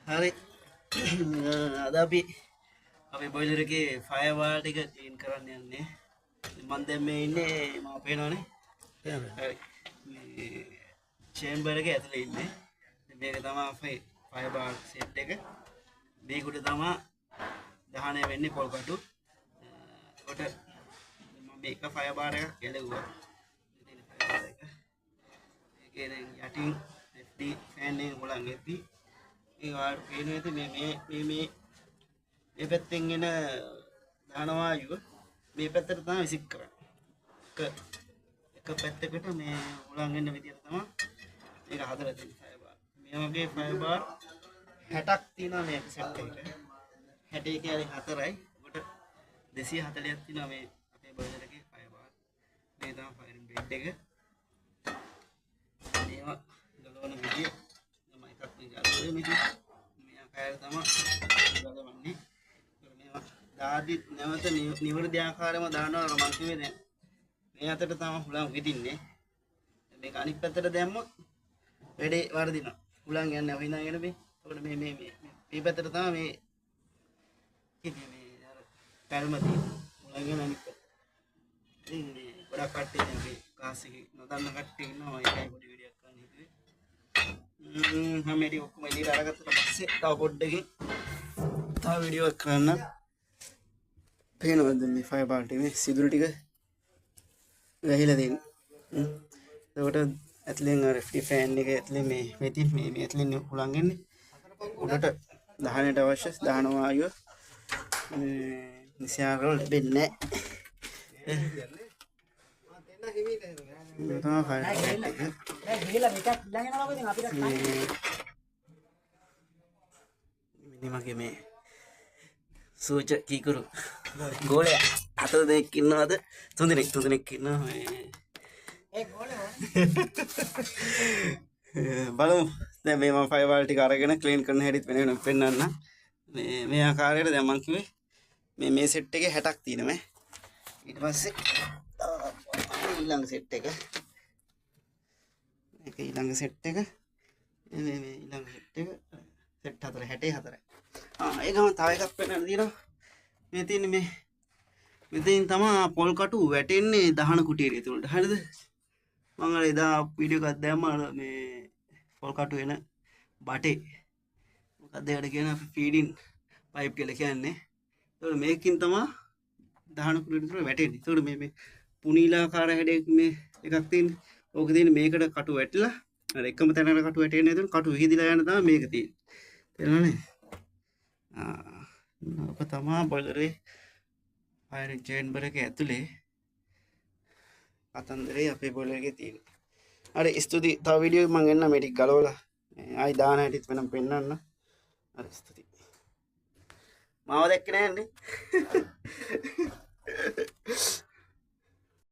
හරි අද අපි අපේ බොයිලර් එකේ ෆයර් බාර් ටික ක්ලීන් කරන්න යන්නේ. මම දැන් මේ ඉන්නේ මම පේනවනේ. හරි. මේ චේම්බර් එකේ ඇතුලේ ඉන්නේ. මේක තමයි ෆයර් බාර් සෙට් එක. මේකට තමයි දහනය වෙන්නේ පොල් කටු. කොට මම මේක ෆයර් බාර් එකක් ගැලුවා. ඉතින් ෆයර් බාර් එක. ඒකේ දැන් යටින් FD ෆෑන් එක උලන් එද්දි ඒ වාට පේන ඇති මේ පැත්තෙන් එන දානවායුව මේ පැත්තට තමයි විසික් කරන්නේ. එක පැත්තකට මේ උලන් එන්න විදියට තමයි මේක හදලා තියෙන්නේ ෆයර් බාර්. මේ වගේ ෆයර් බාර් 60ක් තියෙනවා මේ සෙට් එකේ. 60 කියන්නේ 4යි. ඔකට 240ක් තියෙනවා මේ අපේ බෝයිලර් එකේ ෆයර් බාර්. මේ තමයි ෆයරින් බ්‍රේඩ් එක. මේවා ගලවන විදිය තමයි එකක් මේ ගලවන්නේ මේක. මේ ආකාරයට තමයි ගලවන්නේ. මේවා දාදි නැවත නිවැරදි ආකාරයෙන්ම දානවා මම කිව්වේ දැන්. මේ අතට තමයි හුලං විදින්නේ. මේක අනිත් පැත්තට දැම්මොත් වැඩේ වර්ධිනවා. හුලං යන්නේ අපින්දගෙන මේ. ඒකට මේ පැත්තට තමයි මේ අර පැල්ම තියෙන්නේ. හුලං යන අනිත් පැත්ත. ඉතින් මේ ගොඩක් කට්ටිය දැන් මේ ක්ලාස් එකේ නොදන්න කට්ටිය ඉන්නවා. ඒකයි පොඩි වීඩියෝ එකක් ගන්න හිතුවේ. මම මේක ඔක්කොම එළියට අරගත්තට පස්සේ තව පොඩ්ඩකින් තව වීඩියෝ එකක් කරන්න. පේනවද මේ ෆයර් බාර් ටිකේ සිදුරු ටික වැහිලා තියෙන්නේ. ඒකට ඇතුලෙන් අර FD ෆෑන් එක ඇතුලේ මේ ඇතුලෙන් උලන් එන්නේ. උඩට දහනට අවශ්‍ය දහන වායුව නිසියාරවල ලැබෙන්නේ නැහැ. මේ තමයි ෆයර් බාර් එක. ගිහලා මේකක් ළඟ යනවා ඉතින් අපිට මගේ මේ සූච කීකරු ගෝලයා අත දෙනෙක් ඉන්නවද? තුන් දෙනෙක් ඉන්නවා මේ. ඒ ගෝලේ බලමු. දැන් මේ මම ෆයර් බාර් ටික අරගෙන ක්ලීන් කරන හැටිත් වෙන පෙන්නන්න. මේ ආකාරයට දැන් මම කිව්වේ මේ සෙට් එකේ 60ක් තියෙනවා. ඊට පස්සේ ඊළඟ සෙට් එක. මේක ඊළඟ සෙට් එක. මේ ඊළඟ සෙට් එක. සෙට් 4 64යි. ඒකම තව එකක් වෙනන්න තියෙනවා. මේ තියෙන්නේ මේ මෙතෙන් තමයි පොල් කටු වැටෙන්නේ දහන කුටියේ තුලට. හරිද? මම අර එදා වීඩියෝ එකක් දැම්මා මේ පොල් කටු එන බටේ. මොකක්ද ඒකට කියන ෆීඩින් පයිප් කියලා කියන්නේ. ඒතකොට මේකකින් තමයි දහන කුටියට තුල වැටෙන්නේ. ඒතකොට මේ පුනීලාකාර හැඩයක මේ එකක් තියෙන්නේ. ඕක තියෙන්නේ මේකට කටු වැටිලා අර එකම තැනකට කටු වැටෙන්නේ නැතුව කටු විහිදිලා යන තමයි මේක තියෙන්නේ. තේරුණානේ? ඔක තමයි බොයිලරේ ෆයරින් චේම්බර් එකේ ඇතුලේ කතන්දරේ අපේ බොයිලර් එකේ තියෙන්නේ. හරි ස්තුතියි. තව වීඩියෝ එකක් මම එන්න මේ ටික ගලවලා ආයි දාන හැටිත් වෙනම් පෙන්නන්න. හරි ස්තුතියි. මාව දැක්කේ නෑනේ.